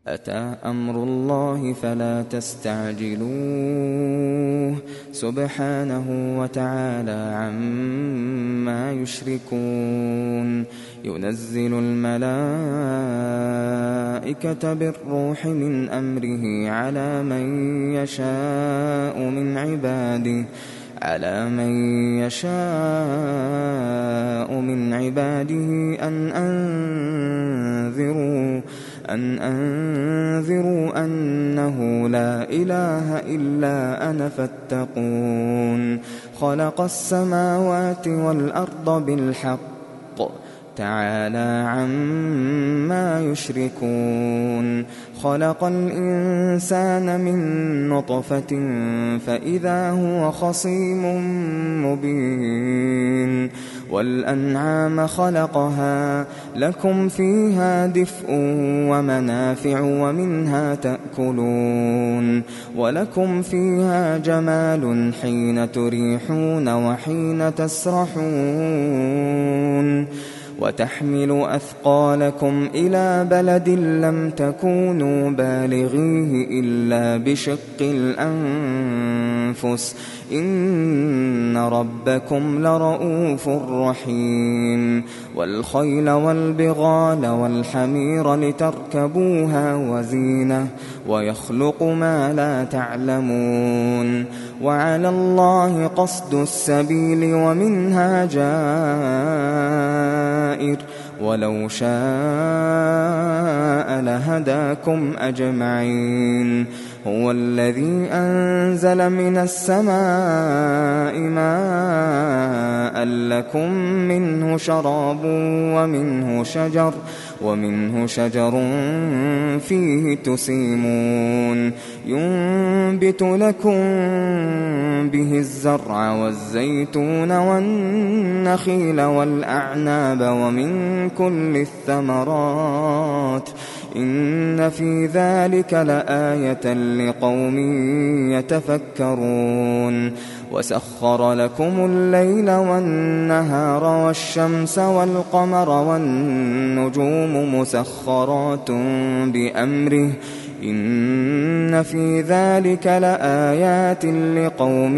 أتى أمر الله فلا تستعجلوه سبحانه وتعالى عما يشركون ينزل الملائكة بالروح من أمره على من يشاء من عباده أن أنذروا أنه لا إله إلا أنا فاتقون خلق السماوات والأرض بالحق تعالى عما يشركون خلق الإنسان من نطفة فإذا هو خصيم مبين والأنعام خلقها لكم فيها دفء ومنافع ومنها تأكلون ولكم فيها جمال حين تريحون وحين تسرحون وتحمل أثقالكم إلى بلد لم تكونوا بالغيه إلا بشق الأنفس إن ربكم لرؤوف رحيم والخيل والبغال والحمير لتركبوها وزينة ويخلق ما لا تعلمون وعلى الله قصد السبيل ومنها جائر ولو شاء لهداكم أجمعين هو الذي أنزل من السماء ماء لكم منه شراب ومنه شجر فيه تسيمون ينبت لكم به الزرع والزيتون والنخيل والأعناب ومن كل الثمرات إن في ذلك لآية لقوم يتفكرون وسخر لكم الليل والنهار والشمس والقمر والنجوم مسخرات بأمره إن في ذلك لآيات لقوم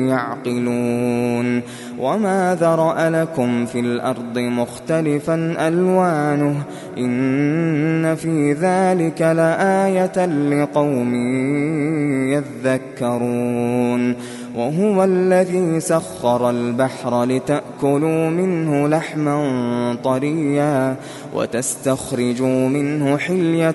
يعقلون وما ذرأ لكم في الأرض مختلفا ألوانه إن في ذلك لآية لقوم يذكرون وهو الذي سخر البحر لتأكلوا منه لحما طريا وتستخرجوا منه حلية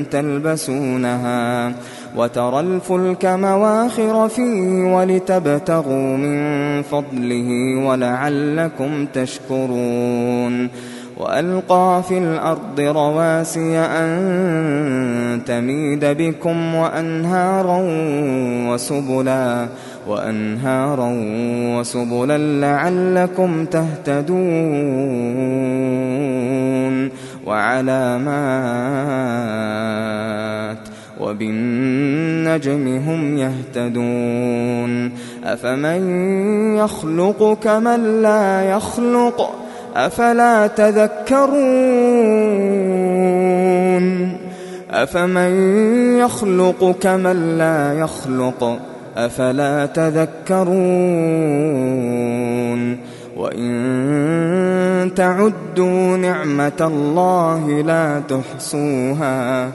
تلبسونها وترى الفلك مواخر فيه ولتبتغوا من فضله ولعلكم تشكرون وألقى في الأرض رواسي أن تميد بكم وأنهارا وسبلا لعلكم تهتدون وعلامات وبالنجم هم يهتدون أفمن يخلق كمن لا يخلق أفلا تذكرون أفمن يخلق كمن لا يخلق أفلا تذكرون وإن تعدوا نعمة الله لا تحصوها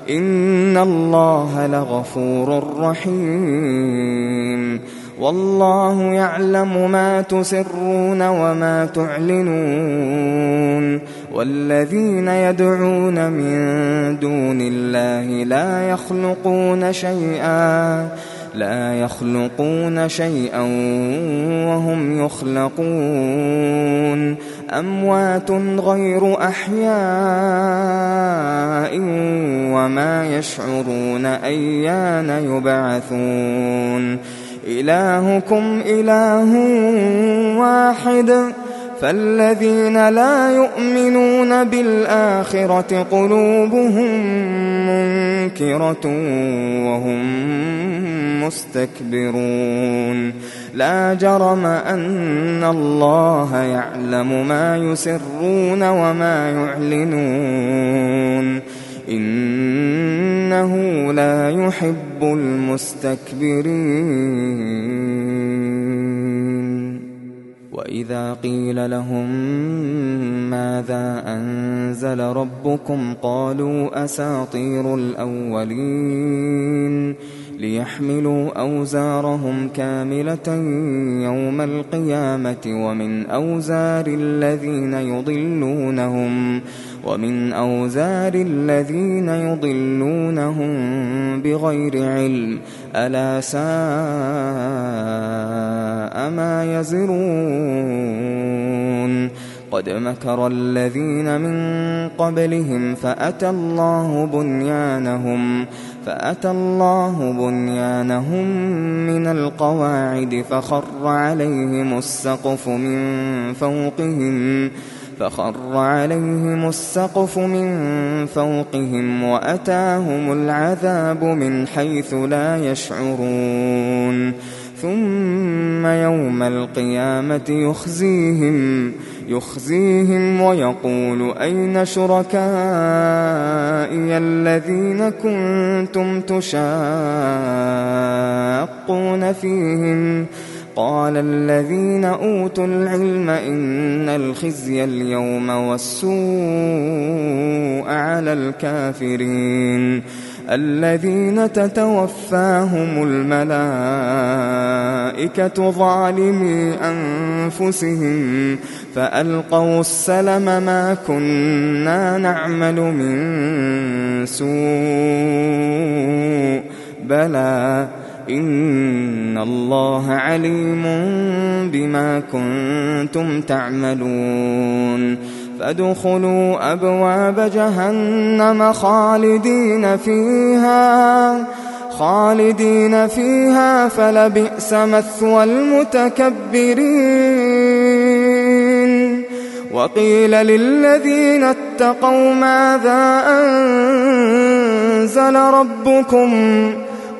إن الله لغفور رحيم والله يعلم ما تسرون وما تعلنون والذين يدعون من دون الله لا يخلقون شيئا وهم يخلقون أموات غير أحياء وما يشعرون أيان يبعثون إلهكم إله واحد فالذين لا يؤمنون بالآخرة قلوبهم منكرة وهم مستكبرون لا جرم أن الله يعلم ما يسرون وما يعلنون يحب المستكبرين. وإذا قيل لهم ماذا أنزل ربكم قالوا أساطير الأولين ليحملوا أوزارهم كاملة يوم القيامة ومن أوزار الذين يضلونهم بغير علم ألا ساء ما يزرون. قد مكر الذين من قبلهم فأتى الله بنيانهم من القواعد فخر عليهم السقف من فوقهم وأتاهم العذاب من حيث لا يشعرون. ثم يوم القيامة يخزيهم ويقول أين شركائي الذين كنتم تشاقون فيهم قال الذين أوتوا العلم إن الخزي اليوم والسوء على الكافرين الذين تتوفاهم الملائكة ظالمي أنفسهم فألقوا السلم ما كنا نعمل من سوء بلى إن الله عليم بما كنتم تعملون. فادخلوا أبواب جهنم خالدين فيها فلبئس مثوى المتكبرين. وقيل للذين اتقوا ماذا أنزل ربكم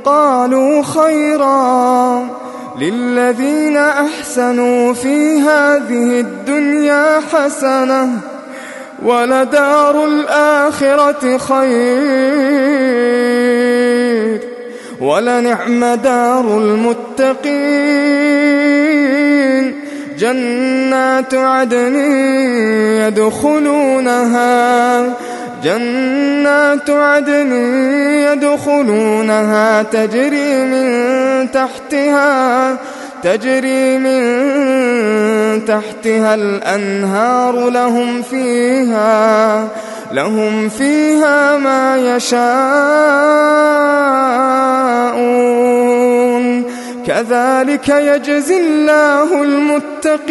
قالوا خيرا للذين أحسنوا في هذه الدنيا حسنة ولدار الآخرة خير ولنعم دار المتقين. جنات عدن يدخلونها تجري من تحتها الأنهار لهم فيها ما يشاءون كذلك يجزي الله المتقين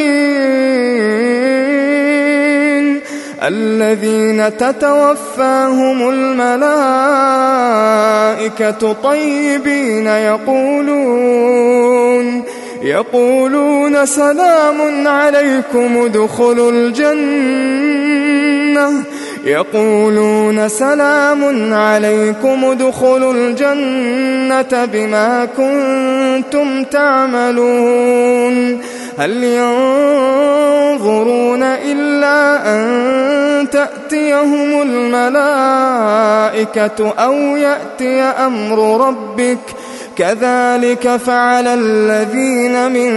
الذين تتوفاهم الملائكة طيبين يقولون سلام عليكم ادخلوا الجنة بما كنتم تعملون. هل ينظرون إلا أن تأتيهم الملائكة أو يأتي أمر ربك كذلك فعل الذين من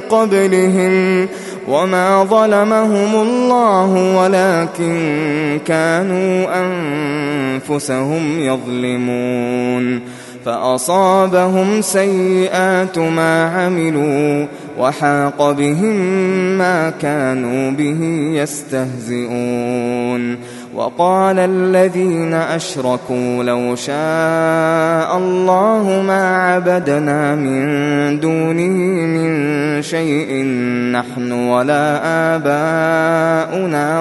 قبلهم وما ظلمهم الله ولكن كانوا أنفسهم يظلمون. فأصابهم سيئات ما عملوا وحاق بهم ما كانوا به يستهزئون. وقال الذين أشركوا لو شاء الله ما عبدنا من دونه من شيء نحن ولا آباؤنا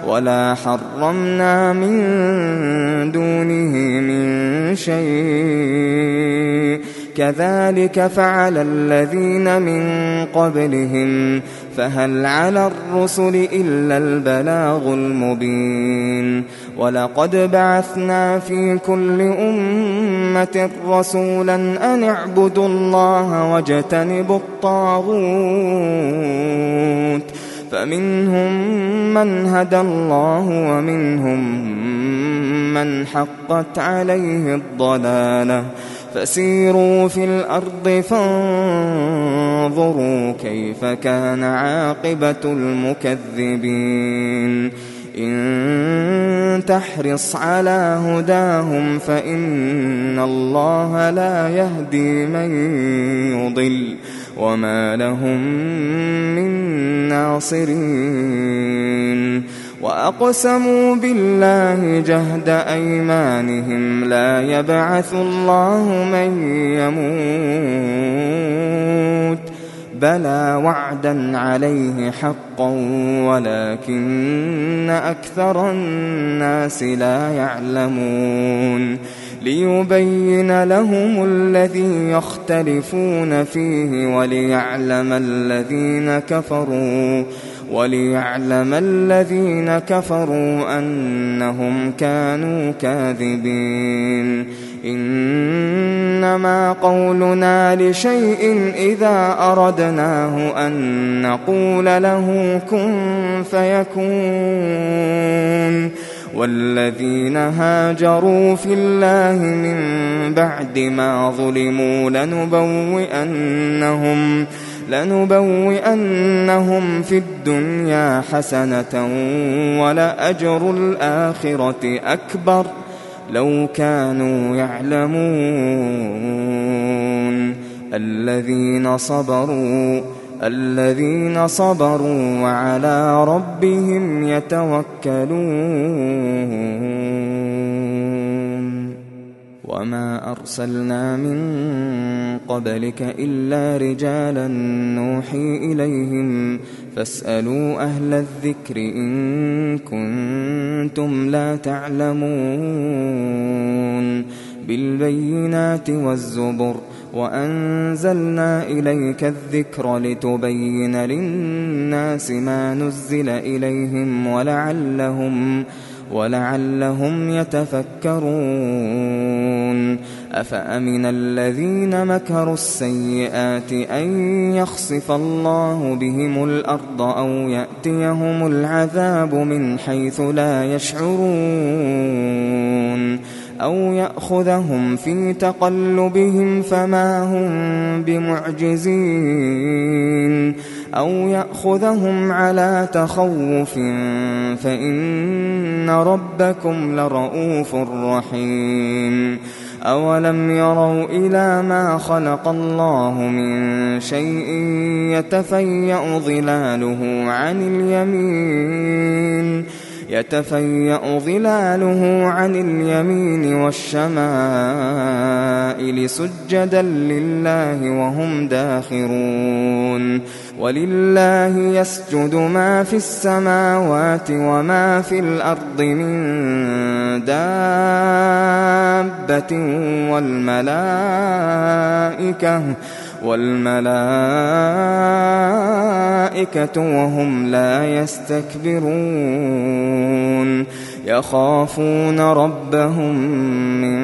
ولا حرمنا من دونه من شيء كذلك فعل الذين من قبلهم فهل على الرسل إلا البلاغ المبين. ولقد بعثنا في كل أمة رسولا أن اعبدوا الله واجتنبوا الطاغوت فمنهم من هدى الله ومنهم من حقت عليه الضلالة فسيروا في الأرض فانظروا كيف كان عاقبة المكذبين إن تحرص على هداهم فإن الله لا يهدي من يضل وما لهم من ناصرين وأقسموا بالله جهد أيمانهم لا يبعث الله من يموت بلى وعدا عليه حقا ولكن أكثر الناس لا يعلمون ليبين لهم الذي يختلفون فيه وليعلم الذين كفروا أنهم كانوا كاذبين إنما قولنا لشيء إذا أردناه أن نقول له كن فيكون والذين هاجروا في الله من بعد ما ظلموا لنبوئنهم في الدنيا حسنة ولأجر الآخرة أكبر لو كانوا يعلمون الذين صبروا وعلى ربهم يتوكلون وما أرسلنا من قبلك إلا رجالا نوحي إليهم فاسألوا أهل الذكر إن كنتم لا تعلمون بالبينات والزبر وأنزلنا إليك الذكر لتبين للناس ما نزل إليهم ولعلهم يتفكرون أفأمن الذين مكروا السيئات أن يخسف الله بهم الأرض أو يأتيهم العذاب من حيث لا يشعرون أو يأخذهم في تقلبهم فما هم بمعجزين أو يأخذهم على تخوف فإن ربكم لرؤوف رحيم أولم يروا إلى ما خلق الله من شيء يتفيأ ظلاله عن اليمين والشمائل سجدا لله وهم داخرون ولله يسجد ما في السماوات وما في الأرض من دابة والملائكة وهم لا يستكبرون يخافون ربهم من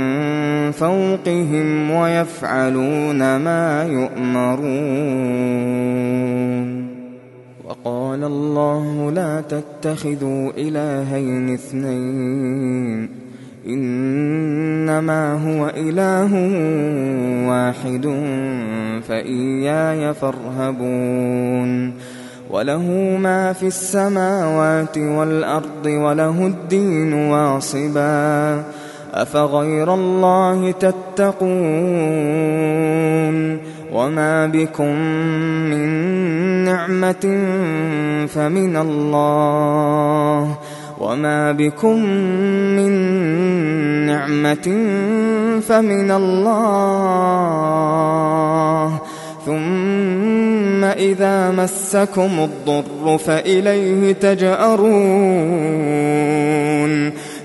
فوقهم ويفعلون ما يؤمرون وقال الله لا تتخذوا إلهين اثنين إنما هو إله واحد فإياي فارهبون وله ما في السماوات والأرض وله الدين واصبا أفغير الله تتقون وما بكم من نعمة فمن الله ثم إذا مسكم الضر فإليه تجأرون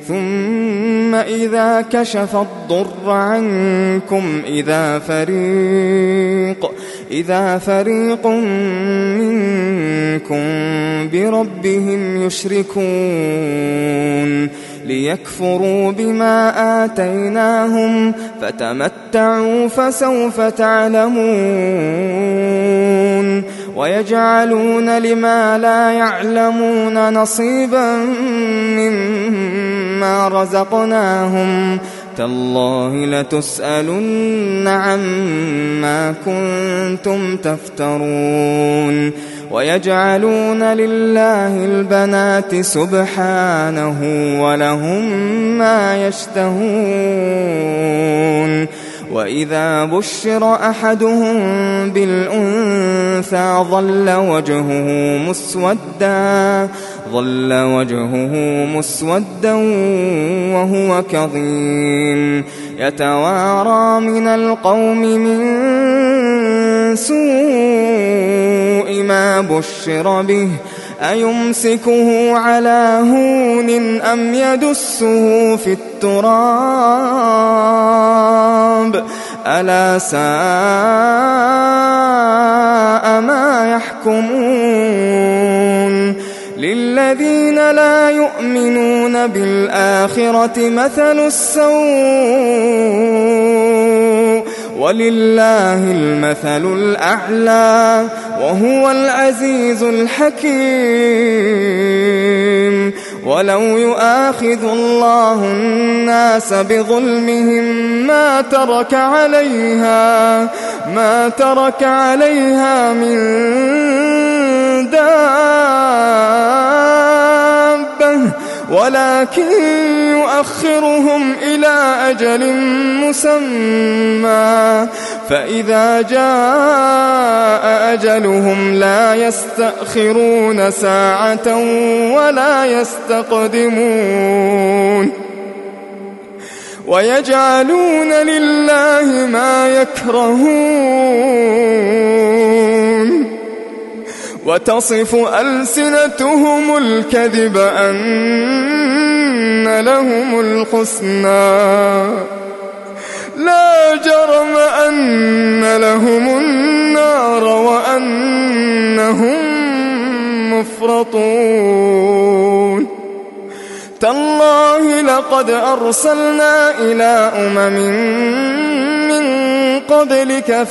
ثم إذا كشف الضر عنكم إذا فريق منكم بربهم يشركون ليكفروا بما آتيناهم فتمتعوا فسوف تعلمون ويجعلون لما لا يعلمون نصيبا مما مما رزقناهم تالله لتسألن عما كنتم تفترون ويجعلون لله البنات سبحانه ولهم ما يشتهون وإذا بشر أحدهم بالأنثى ظل وجهه مسودا وهو كظيم يتوارى من القوم من سوء ما بشر به أيمسكه على هون أم يدسه في التراب ألا ساء ما يحكمون للذين لا يؤمنون بالآخرة مثل السوء ولله المثل الأعلى وهو العزيز الحكيم ولو يؤاخذ الله الناس بظلمهم ما ترك عليها من دابة ولكن يؤخرهم إلى أجل مسمى فإذا جاء أجلهم لا يستأخرون ساعة ولا يستقدمون ويجعلون لله ما يكرهون وتصف ألسنتهم الكذب أن لهم الحسنى لا جرم أن لهم النار وأنهم مفرطون تالله لقد أرسلنا إلى أمم من قبلك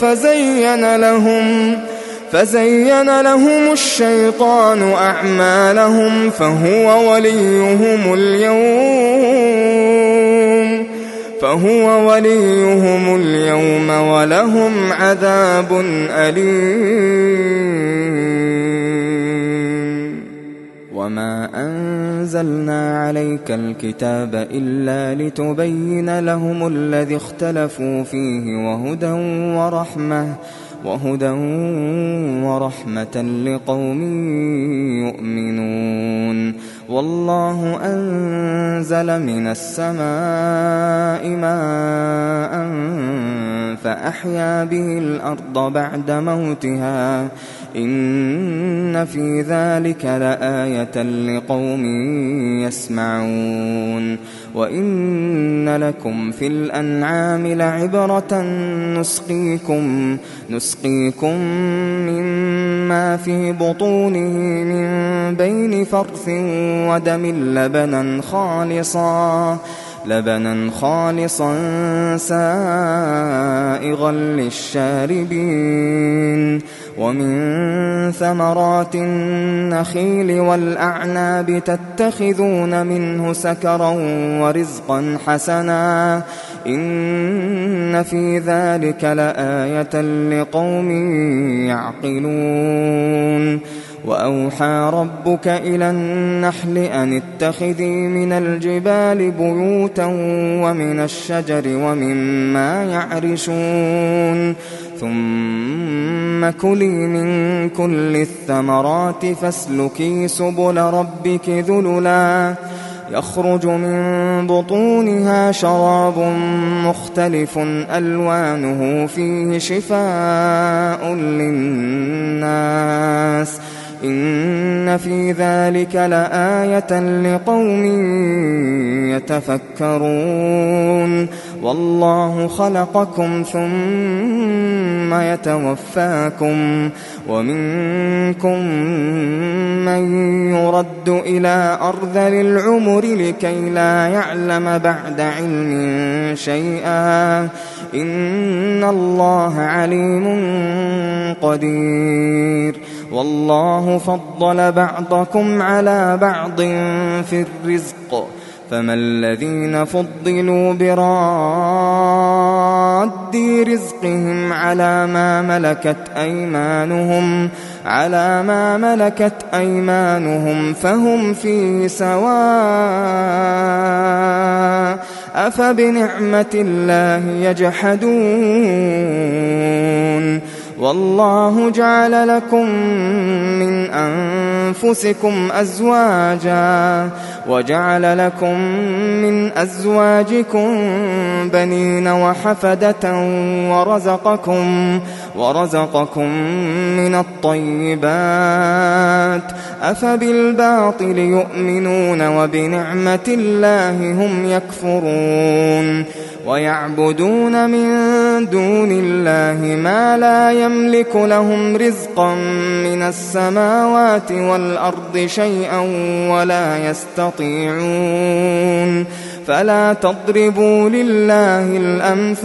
فزين لهم الشيطان أعمالهم فهو وليهم اليوم ولهم عذاب أليم وما أنزلنا عليك الكتاب إلا لتبين لهم الذي اختلفوا فيه وهدى ورحمة لقوم يؤمنون والله أنزل من السماء ماء فأحيا به الأرض بعد موتها إن في ذلك لآية لقوم يسمعون وإن لكم في الأنعام لعبرة نسقيكم مما في بطونه من بين فرث ودم لبنا خالصا سائغا للشاربين ومن ثمرات النخيل والأعناب تتخذون منه سكرا ورزقا حسنا إن في ذلك لآية لقوم يعقلون وأوحى ربك إلى النحل أن اتخذي من الجبال بيوتا ومن الشجر ومما يعرشون ثم كلي من كل الثمرات فاسلكي سبل ربك ذللا يخرج من بطونها شراب مختلف ألوانه فيه شفاء للناس إن في ذلك لآية لقوم يتفكرون والله خلقكم ثم يتوفاكم ومنكم من يرد إلى أرذل العمر لكي لا يعلم بعد علم شيئا إن الله عليم قدير والله فضل بعضكم على بعض في الرزق فما الذين فضلوا براد رزقهم على ما ملكت أيمانهم فهم فيه سواء أفبنعمة الله يجحدون والله جعل لكم من أنفسكم أزواجا وجعل لكم من أزواجكم بنين وحفدة ورزقكم من الطيبات أفبالباطل يؤمنون وبنعمة الله هم يكفرون ويعبدون من دون الله ما لا يملك لهم رزقا من السماوات والأرض شيئا ولا يستطيعون فلا تضربوا لله الأمثال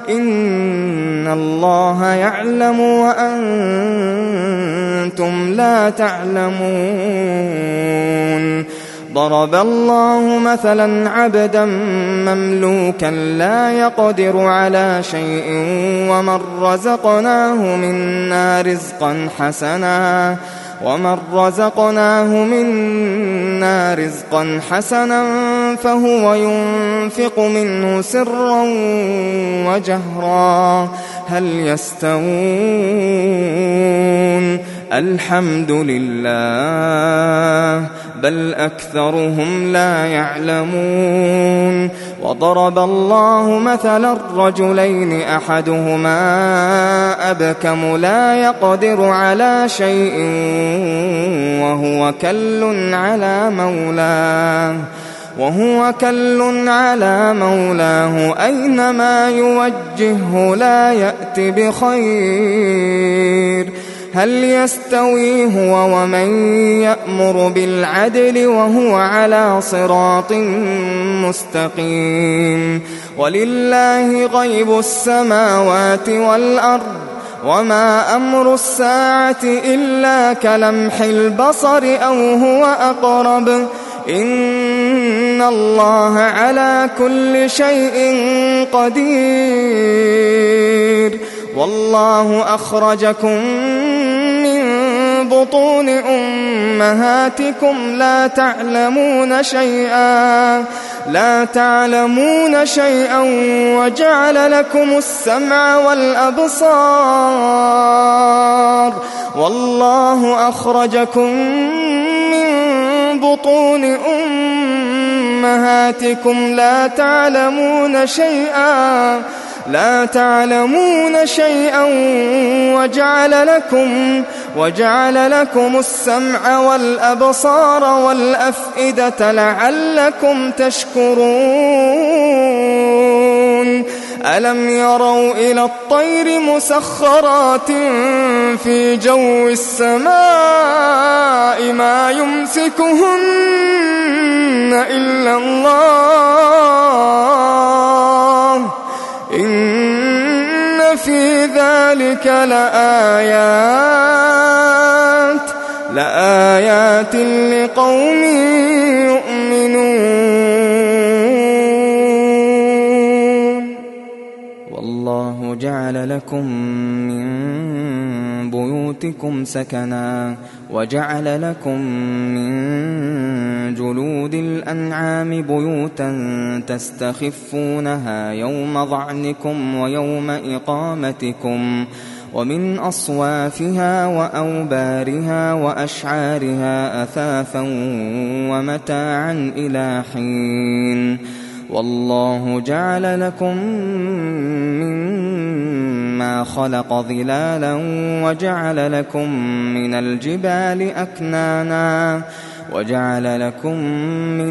إن الله يعلم وأنتم لا تعلمون ضرب الله مثلا عبدا مملوكا لا يقدر على شيء ومن رزقناه منا رزقا حسنا فهو ينفق منه سرا وجهرا هل يستوون الحمد لله بل أكثرهم لا يعلمون وضرب الله مثلا الرجلين أحدهما أبكم لا يقدر على شيء وهو كل على مولاه أينما يوجهه لا يأت بخير هل يستوي هو ومن يأمر بالعدل وهو على صراط مستقيم ولله غيب السماوات والأرض وما أمر الساعة إلا كلمح البصر أو هو أقرب إن الله على كل شيء قدير والله أخرجكم من بطون أمهاتكم لا تعلمون شيئا وجعل لكم السمع والأبصار والله أخرجكم من بطون أمهاتكم لا تعلمون شيئا وجعل لكم السمع والأبصار والأفئدة لعلكم تشكرون ألم يروا إلى الطير مسخرات في جو السماء ما يمسكهن إلا الله إن في ذلك لآيات لقوم يؤمنون والله جعل لكم من بيوتكم سكنا وجعل لكم من جلود الأنعام بيوتا تستخفونها يوم ظعنكم ويوم إقامتكم ومن أصوافها وأوبارها وأشعارها أثاثا ومتاعا إلى حين والله جعل لكم مما خلق ظلالا وجعل لكم من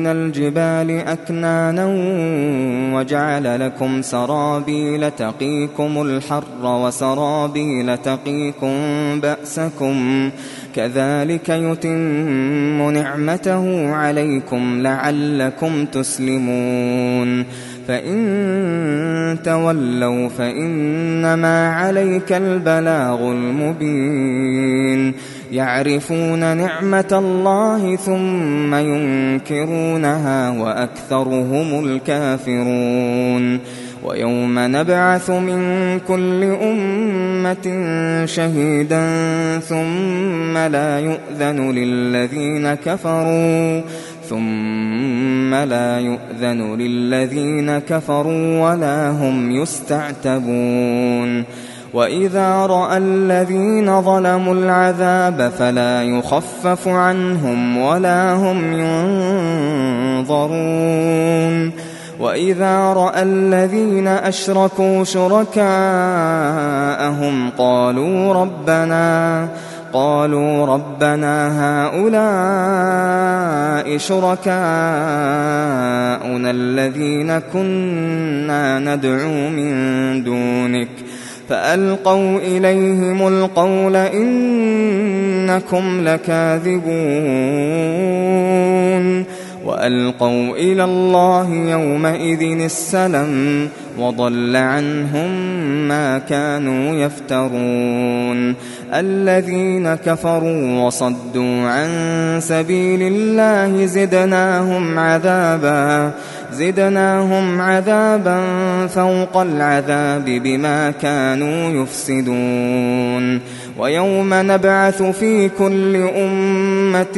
الجبال أكنانا وجعل لكم سرابيل تقيكم الحر وسرابيل تقيكم بأسكم كذلك يتم نعمته عليكم لعلكم تسلمون فإن تولوا فإنما عليك البلاغ المبين يعرفون نعمة الله ثم ينكرونها وأكثرهم الكافرون ويوم نبعث من كل أمة شهيدا ثم لا يؤذن للذين كفروا ولا هم يستعتبون وإذا رأى الذين ظلموا العذاب فلا يخفف عنهم ولا هم ينظرون وإذا رأى الذين أشركوا شركاءهم قالوا ربنا هؤلاء شركاؤنا الذين كنا ندعو من دونك فألقوا إليهم القول إنكم لكاذبون وألقوا إلى الله يومئذ السلم وضل عنهم ما كانوا يفترون الذين كفروا وصدوا عن سبيل الله زدناهم عذابا فوق العذاب بما كانوا يفسدون ويوم نبعث في كل أمة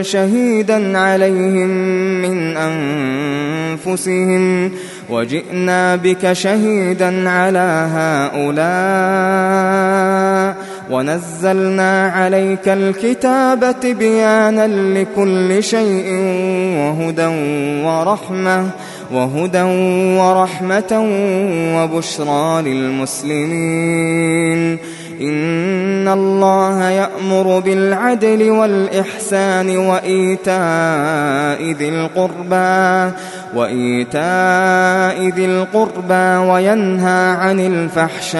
شهيدا عليهم من أنفسهم وجئنا بك شهيدا على هؤلاء ونزلنا عليك الكتاب تبيانا لكل شيء وهدى ورحمة وبشرى للمسلمين إن الله يأمر بالعدل والإحسان وإيتاء ذي القربى وينهى عن الفحشاء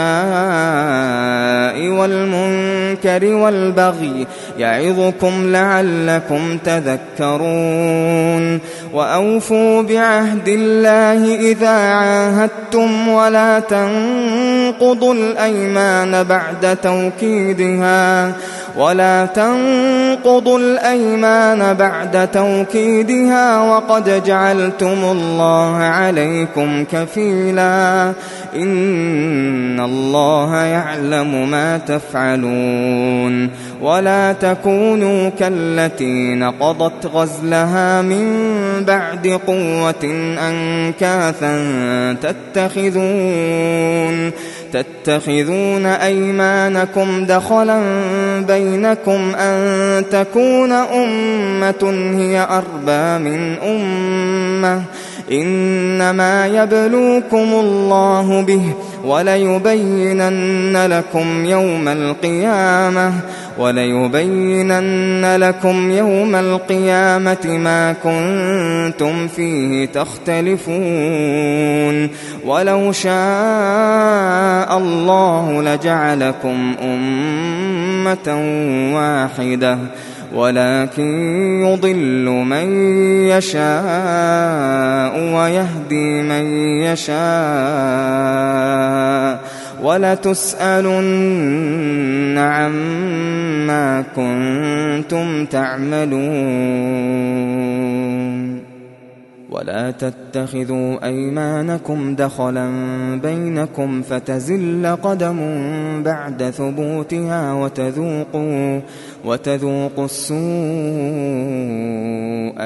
والمنكر والبغي يعظكم لعلكم تذكرون وأوفوا بعهد الله إذا عاهدتم ولا تنقضوا الأيمان بعد توكيدها وقد جعلتم الله عليكم كفيلا إن الله يعلم ما تفعلون ولا تكونوا كالتي نقضت غزلها من بعد قوة أنكاثا تتخذون أيمانكم دخلا بينكم أن تكون أمة هي أربى من أمة إنما يبلوكم الله به وليبينن لكم يوم القيامة ما كنتم فيه تختلفون ولو شاء الله لجعلكم أمة واحدة ولكن يضل من يشاء ويهدي من يشاء ولتسألن عما كنتم تعملون ولا تتخذوا أيمانكم دخلا بينكم فتزل قدم بعد ثبوتها وتذوقوا السوء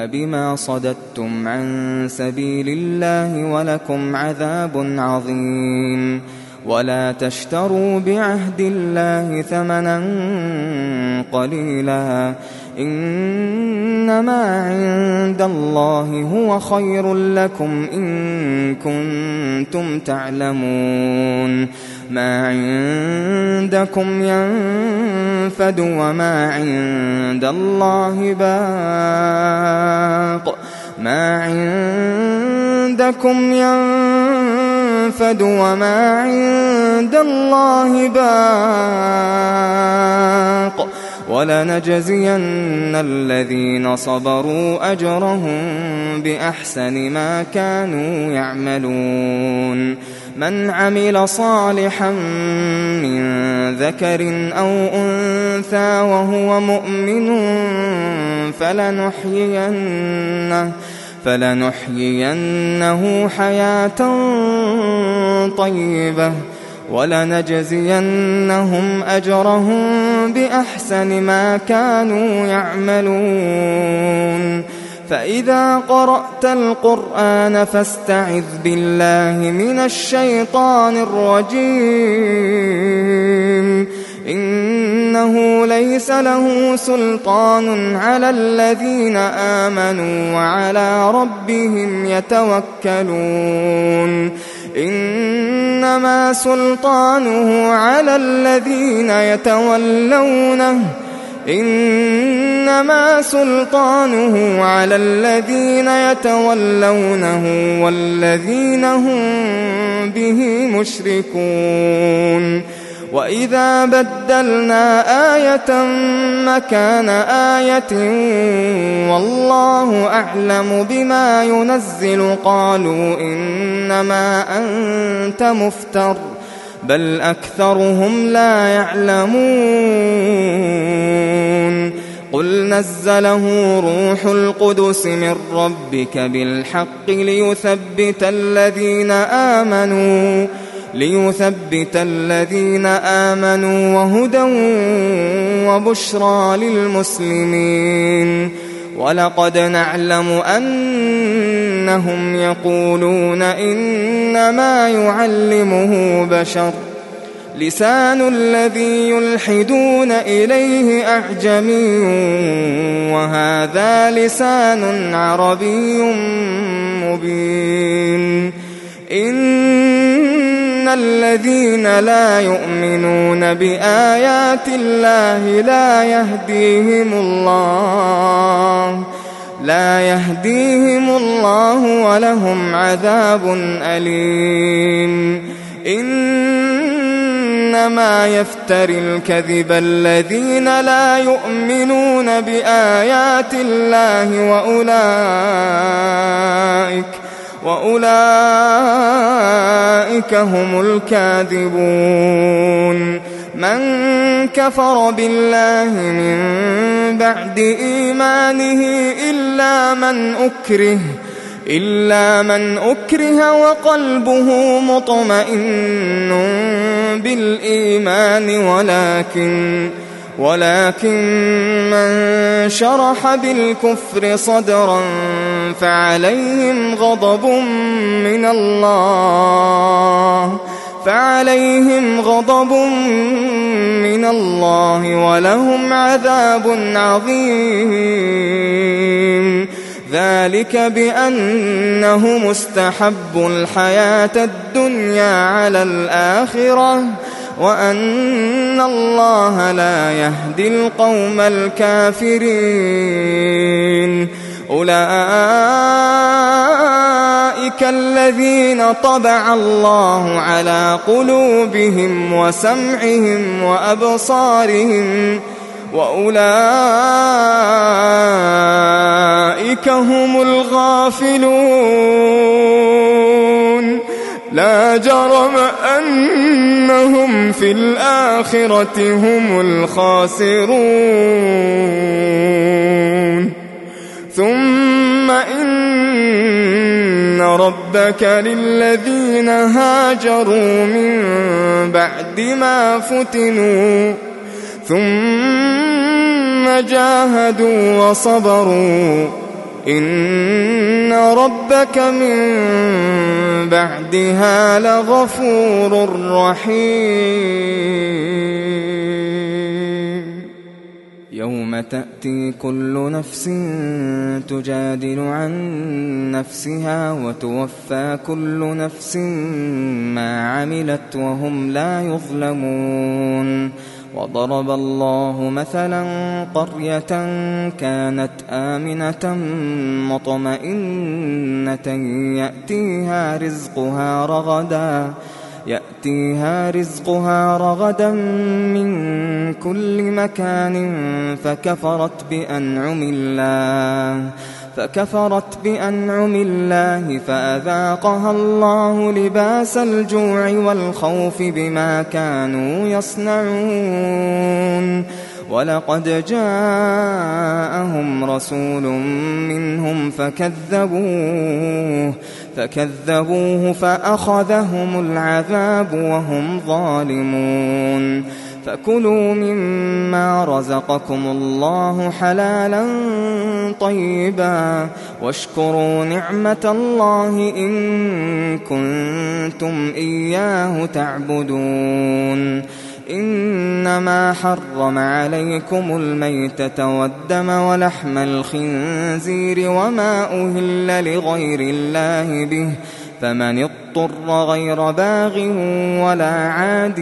بما صددتم عن سبيل الله ولكم عذاب عظيم ولا تشتروا بعهد الله ثمنا قليلا إنما عند الله هو خير لكم إن كنتم تعلمون ما عندكم ينفد وما عند الله باق وما عند الله باق ولنجزين الذين صبروا أجرهم بأحسن ما كانوا يعملون من عمل صالحا من ذكر أو أنثى وهو مؤمن فلنحيينه حياة طيبة ولنجزينهم أجرهم بأحسن ما كانوا يعملون فإذا قرأت القرآن فاستعذ بالله من الشيطان الرجيم إنه ليس له سلطان على الذين آمنوا وعلى ربهم يتوكلون إنما سلطانه على الذين يتولونه والذين هم به مشركون وإذا بدلنا آية مكان آية والله أعلم بما ينزل قالوا إنما أنت مفتر بل أكثرهم لا يعلمون قل نزله روح القدس من ربك بالحق ليثبت الذين آمنوا وهدى وبشرى للمسلمين ولقد نعلم أنهم يقولون إنما يعلمه بشر لسان الذي يلحدون إليه أعجمي وهذا لسان عربي مبين إن الذين لا يؤمنون بآيات الله لا يهديهم الله ولهم عذاب أليم إنما يفتري الكذب الذين لا يؤمنون بآيات الله وأولئك هم الكاذبون من كفر بالله من بعد إيمانه إلا من أكره وقلبه مطمئن بالإيمان ولكن من شرح بالكفر صدرا فعليهم غضب من الله ولهم عذاب عظيم ذلك بأنه مستحب الحياة الدنيا على الآخرة وأن الله لا يهدي القوم الكافرين أولئك الذين طبع الله على قلوبهم وسمعهم وأبصارهم وأولئك هم الغافلون لا جرم أنهم في الآخرة هم الخاسرون ثم إن ربك للذين هاجروا من بعد ما فتنوا ثم جاهدوا وصبروا إن ربك من بعدها لغفور رحيم يوم تأتي كل نفس تجادل عن نفسها وتوفى كل نفس ما عملت وهم لا يظلمون وضرب الله مثلا قرية كانت آمنة مطمئنة يأتيها رزقها رغدا من كل مكان فكفرت بأنعم الله فأذاقها الله لباس الجوع والخوف بما كانوا يصنعون ولقد جاءهم رسول منهم فكذبوه فأخذهم العذاب وهم ظالمون فكلوا مما رزقكم الله حلالا طيبا واشكروا نعمة الله إن كنتم إياه تعبدون إنما حرم عليكم الميتة والدم ولحم الخنزير وما أهل لغير الله به فمن اضطر غير باغ ولا عاد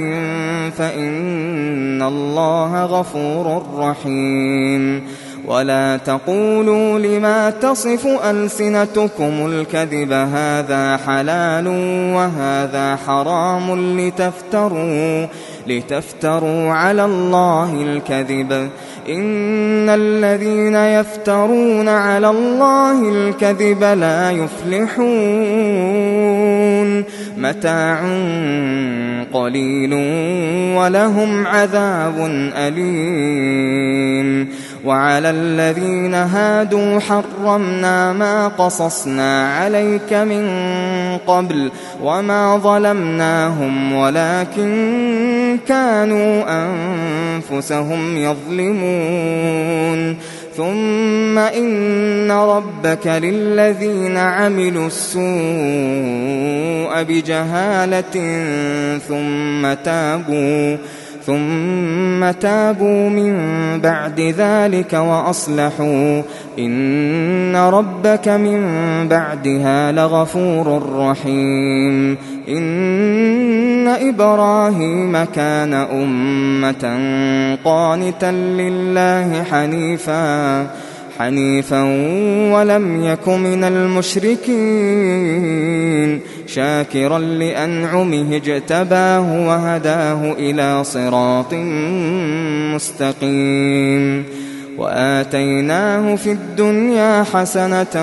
فإن الله غفور رحيم ولا تقولوا لما تصف ألسنتكم الكذب هذا حلال وهذا حرام لتفتروا على الله الكذب إن الذين يفترون على الله الكذب لا يفلحون متاع قليل ولهم عذاب أليم وعلى الذين هادوا حرمنا ما قصصنا عليك من قبل وما ظلمناهم ولكن كانوا أنفسهم يظلمون ثم إن ربك للذين عملوا السوء بجهالة ثم تابوا من بعد ذلك وأصلحوا إن ربك من بعدها لغفور رحيم إن إبراهيم كان أمة قانتا لله حنيفا ولم يك من المشركين شاكرا لأنعمه اجتباه وهداه إلى صراط مستقيم وآتيناه في الدنيا حسنة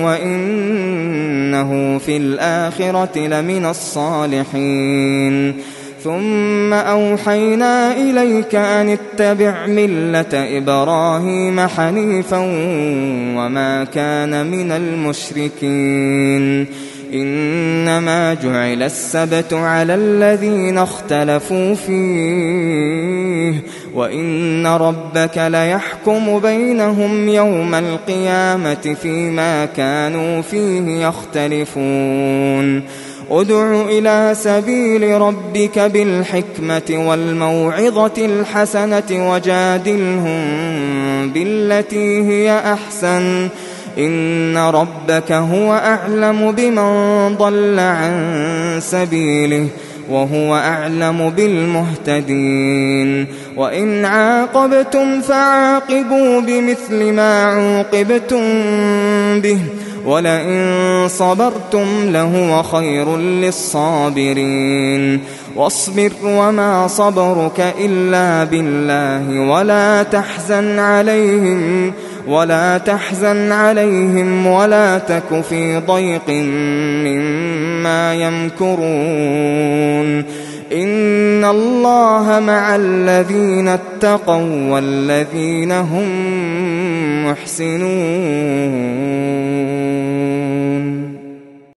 وإنه في الآخرة لمن الصالحين ثم أوحينا إليك أن اتبع ملة إبراهيم حنيفا وما كان من المشركين إنما جعل السبت على الذين اختلفوا فيه وإن ربك ليحكم بينهم يوم القيامة فيما كانوا فيه يختلفون ادع إلى سبيل ربك بالحكمة والموعظة الحسنة وجادلهم بالتي هي أحسن إن ربك هو أعلم بمن ضل عن سبيله وهو أعلم بالمهتدين وإن عاقبتم فعاقبوا بمثل ما عوقبتم به ولئن صبرتم لهو خير للصابرين واصبر وما صبرك إلا بالله ولا تحزن عليهم ولا تك في ضيق مما يمكرون إن الله مع الذين اتقوا والذين هم محسنون